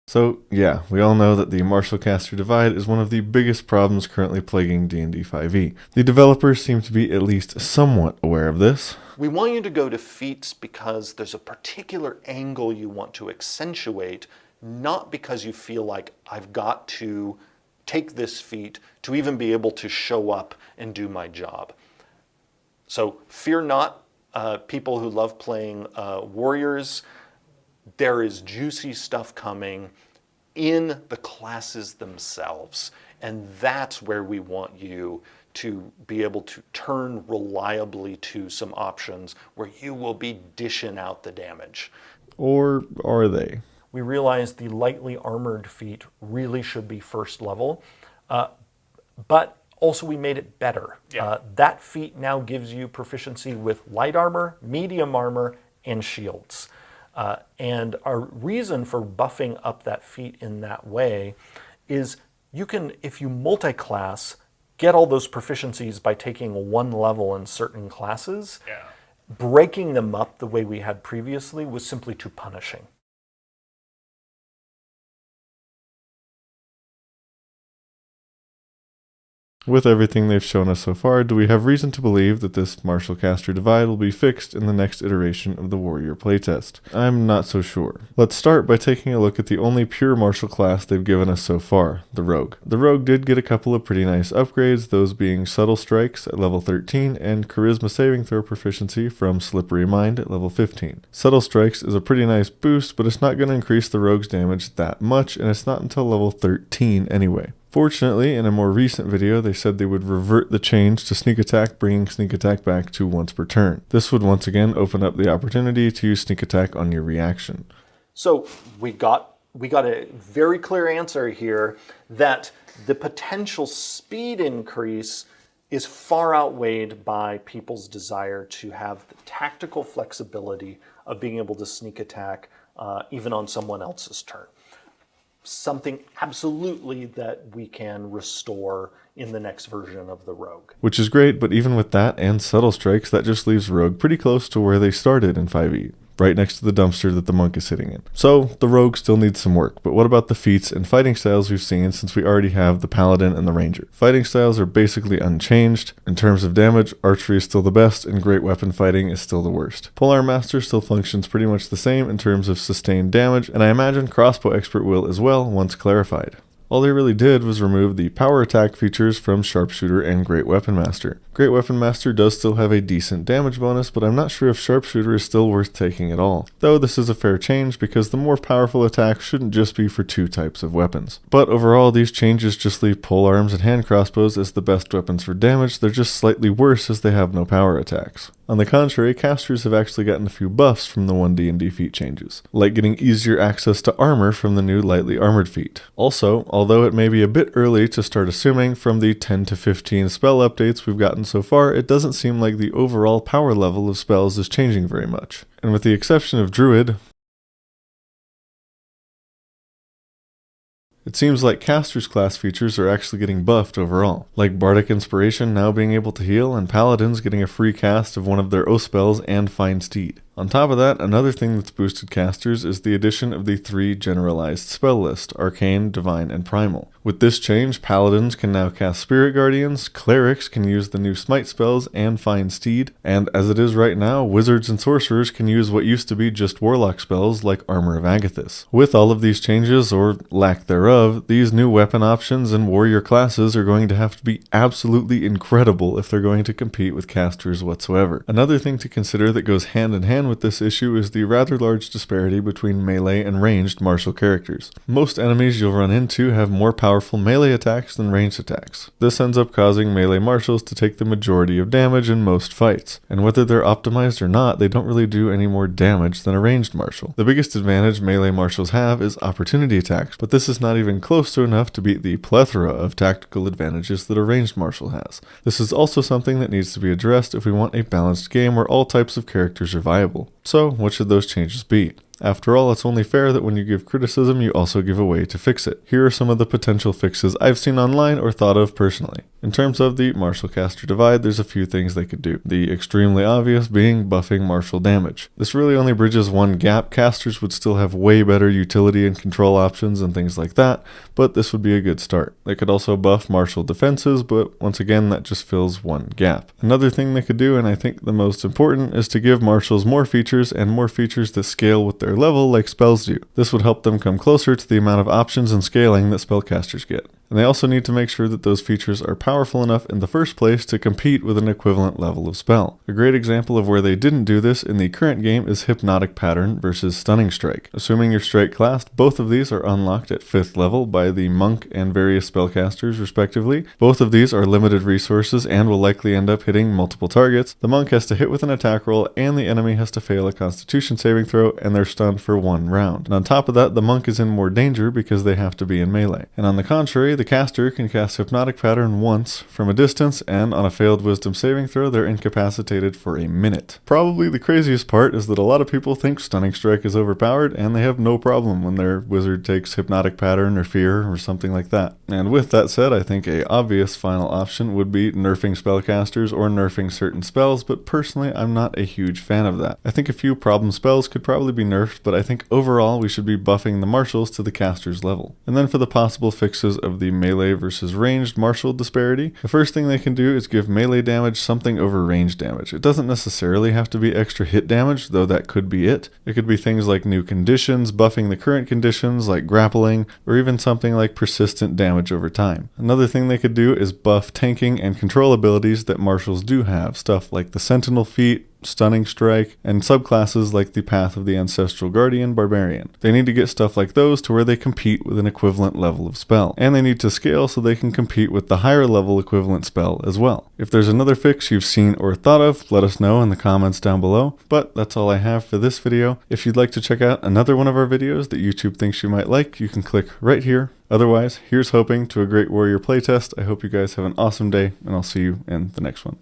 So yeah, we all know that the martial caster divide is one of the biggest problems currently plaguing D&D 5e. The developers seem to be at least somewhat aware of this. We want you to go to feats because there's a particular angle you want to accentuate, not because you feel like I've got to take this feat to even be able to show up and do my job. So fear not, people who love playing warriors. There is juicy stuff coming in the classes themselves, and that's where we want you to be able to turn reliably to some options where you will be dishing out the damage. Or are they? We realize the lightly armored feat really should be first level, but also we made it better. Yeah. That feat now gives you proficiency with light armor, medium armor, and shields. And our reason for buffing up that feat in that way is you can, if you multi-class, get all those proficiencies by taking one level in certain classes. Yeah. Breaking them up the way we had previously was simply too punishing. With everything they've shown us so far, do we have reason to believe that this martial caster divide will be fixed in the next iteration of the warrior playtest? I'm not so sure. Let's start by taking a look at the only pure martial class they've given us so far, the rogue. The rogue did get a couple of pretty nice upgrades, those being subtle strikes at level 13 and charisma saving throw proficiency from slippery mind at level 15. Subtle strikes is a pretty nice boost, but it's not going to increase the rogue's damage that much, and it's not until level 13 anyway. Fortunately, in a more recent video, they said they would revert the change to sneak attack, bringing sneak attack back to once per turn. This would once again open up the opportunity to use sneak attack on your reaction. So we got a very clear answer here that the potential speed increase is far outweighed by people's desire to have the tactical flexibility of being able to sneak attack even on someone else's turn. Something absolutely that we can restore in the next version of the rogue. Which is great, but even with that and subtle strikes, that just leaves rogue pretty close to where they started in 5e. Right next to the dumpster that the monk is sitting in. So, the rogue still needs some work, but what about the feats and fighting styles we've seen since we already have the paladin and the ranger? Fighting styles are basically unchanged. In terms of damage, archery is still the best, and great weapon fighting is still the worst. Polearm master still functions pretty much the same in terms of sustained damage, and I imagine crossbow expert will as well once clarified. All they really did was remove the power attack features from Sharpshooter and Great Weapon Master. Great Weapon Master does still have a decent damage bonus, but I'm not sure if Sharpshooter is still worth taking at all. Though this is a fair change because the more powerful attacks shouldn't just be for two types of weapons. But overall, these changes just leave polearms and hand crossbows as the best weapons for damage. They're just slightly worse as they have no power attacks. On the contrary, casters have actually gotten a few buffs from the One D&D feat changes, like getting easier access to armor from the new lightly armored feat. Also, although it may be a bit early to start assuming from the 10 to 15 spell updates we've gotten so far, it doesn't seem like the overall power level of spells is changing very much. And with the exception of Druid, it seems like Caster's class features are actually getting buffed overall, like Bardic Inspiration now being able to heal and Paladins getting a free cast of one of their oath spells and Find Steed. On top of that, another thing that's boosted casters is the addition of the 3 generalized spell list, Arcane, Divine, and Primal. With this change, Paladins can now cast Spirit Guardians, Clerics can use the new Smite spells and Find Steed, and as it is right now, Wizards and Sorcerers can use what used to be just Warlock spells like Armor of Agathis. With all of these changes, or lack thereof, these new weapon options and warrior classes are going to have to be absolutely incredible if they're going to compete with casters whatsoever. Another thing to consider that goes hand in hand with this issue is the rather large disparity between melee and ranged martial characters. Most enemies you'll run into have more powerful melee attacks than ranged attacks. This ends up causing melee martials to take the majority of damage in most fights, and whether they're optimized or not, they don't really do any more damage than a ranged martial. The biggest advantage melee martials have is opportunity attacks, but this is not even close to enough to beat the plethora of tactical advantages that a ranged martial has. This is also something that needs to be addressed if we want a balanced game where all types of characters are viable. So, what should those changes be? After all, it's only fair that when you give criticism, you also give a way to fix it. Here are some of the potential fixes I've seen online or thought of personally. In terms of the martial caster divide, there's a few things they could do. The extremely obvious being buffing martial damage. This really only bridges one gap. Casters would still have way better utility and control options and things like that, but this would be a good start. They could also buff martial defenses, but once again, that just fills one gap. Another thing they could do, and I think the most important, is to give martials more features and more features that scale with their level like spells do. This would help them come closer to the amount of options and scaling that spellcasters get. And they also need to make sure that those features are powerful enough in the first place to compete with an equivalent level of spell. A great example of where they didn't do this in the current game is Hypnotic Pattern versus Stunning Strike. Assuming your strike class, both of these are unlocked at 5th level by the monk and various spellcasters respectively. Both of these are limited resources and will likely end up hitting multiple targets. The monk has to hit with an attack roll and the enemy has to fail a constitution saving throw and they're stunned for 1 round. And on top of that, the monk is in more danger because they have to be in melee. And on the contrary, the caster can cast Hypnotic Pattern once from a distance, and on a failed wisdom saving throw, they're incapacitated for a minute. Probably the craziest part is that a lot of people think Stunning Strike is overpowered, and they have no problem when their wizard takes Hypnotic Pattern or Fear or something like that. And with that said, I think a obvious final option would be nerfing spellcasters or nerfing certain spells, but personally, I'm not a huge fan of that. I think a few problem spells could probably be nerfed, but I think overall we should be buffing the martials to the caster's level. And then for the possible fixes of the melee versus ranged martial disparity, the first thing they can do is give melee damage something over ranged damage. It doesn't necessarily have to be extra hit damage, though that could be it. It could be things like new conditions, buffing the current conditions like grappling, or even something like persistent damage over time. Another thing they could do is buff tanking and control abilities that martials do have, stuff like the Sentinel feat, Stunning Strike, and subclasses like the Path of the Ancestral Guardian Barbarian. They need to get stuff like those to where they compete with an equivalent level of spell. And they need to scale so they can compete with the higher level equivalent spell as well. If there's another fix you've seen or thought of, let us know in the comments down below. But that's all I have for this video. If you'd like to check out another one of our videos that YouTube thinks you might like, you can click right here. Otherwise, here's hoping to a great warrior playtest. I hope you guys have an awesome day, and I'll see you in the next one.